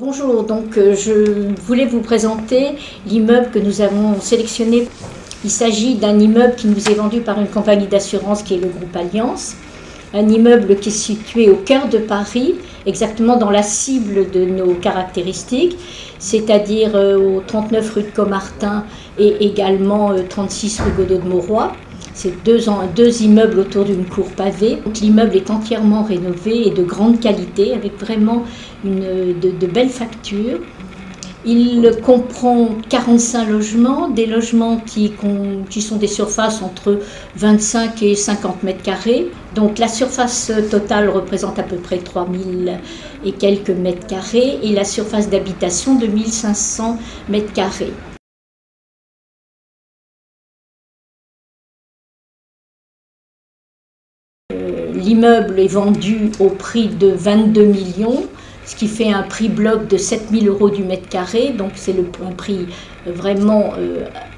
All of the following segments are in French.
Bonjour, je voulais vous présenter l'immeuble que nous avons sélectionné. Il s'agit d'un immeuble qui nous est vendu par une compagnie d'assurance qui est le groupe Allianz. Un immeuble qui est situé au cœur de Paris, exactement dans la cible de nos caractéristiques, c'est-à-dire au 39 rue de Caumartin et également 36 rue Godot de Mauroy. C'est deux immeubles autour d'une cour pavée. L'immeuble est entièrement rénové et de grande qualité, avec vraiment de belles factures. Il comprend 45 logements, des logements qui sont des surfaces entre 25 et 50 mètres carrés. Donc la surface totale représente à peu près 3000 et quelques mètres carrés et la surface d'habitation de 1500 mètres carrés. L'immeuble est vendu au prix de 22 millions, ce qui fait un prix bloc de 7 000 € du mètre carré. Donc c'est un prix vraiment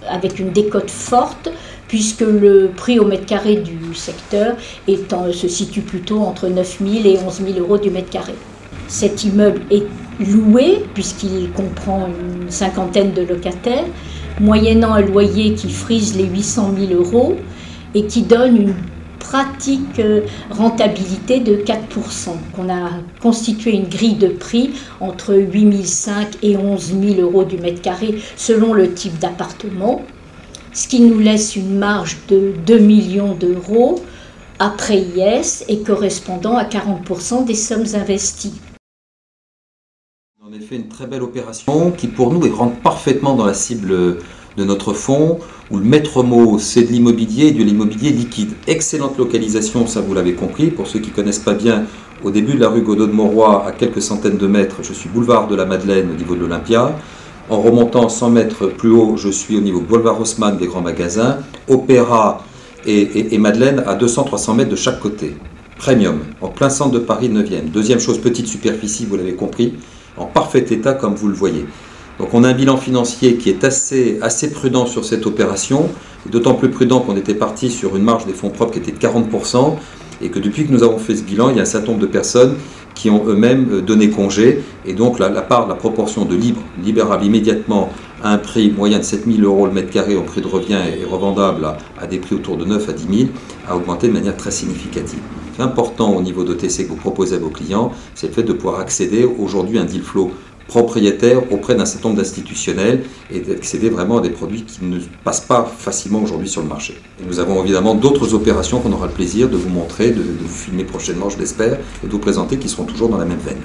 avec une décote forte, puisque le prix au mètre carré du secteur se situe plutôt entre 9 000 et 11 000 € du mètre carré. Cet immeuble est loué, puisqu'il comprend une cinquantaine de locataires, moyennant un loyer qui frise les 800 000 € et qui donne une pratique rentabilité de 4%. On a constitué une grille de prix entre 8 500 et 11 000 € du mètre carré selon le type d'appartement, ce qui nous laisse une marge de 2 millions d'euros après IS et correspondant à 40% des sommes investies. En effet, une très belle opération qui pour nous rentre parfaitement dans la cible de notre fonds, où le maître mot c'est de l'immobilier et de l'immobilier liquide. Excellente localisation, ça vous l'avez compris. Pour ceux qui ne connaissent pas bien, au début de la rue Godot de Mauroy, à quelques centaines de mètres, je suis boulevard de la Madeleine au niveau de l'Olympia. En remontant 100 mètres plus haut, je suis au niveau boulevard Haussmann des grands magasins, Opéra et Madeleine à 200-300 mètres de chaque côté. Premium, en plein centre de Paris 9e. Deuxième chose, petite superficie, vous l'avez compris, en parfait état comme vous le voyez. Donc on a un bilan financier qui est assez prudent sur cette opération, et d'autant plus prudent qu'on était parti sur une marge des fonds propres qui était de 40%, et que depuis que nous avons fait ce bilan, il y a un certain nombre de personnes qui ont eux-mêmes donné congé, et donc la proportion de libérable immédiatement à un prix moyen de 7 000 € le mètre carré au prix de revient et revendable à des prix autour de 9 à 10 000, a augmenté de manière très significative. C'est important au niveau d'OTC que vous proposez à vos clients, c'est le fait de pouvoir accéder aujourd'hui à un deal flow propriétaire auprès d'un certain nombre d'institutionnels et d'accéder vraiment à des produits qui ne passent pas facilement aujourd'hui sur le marché. Et nous avons évidemment d'autres opérations qu'on aura le plaisir de vous montrer, de vous filmer prochainement, je l'espère, et de vous présenter qui seront toujours dans la même veine.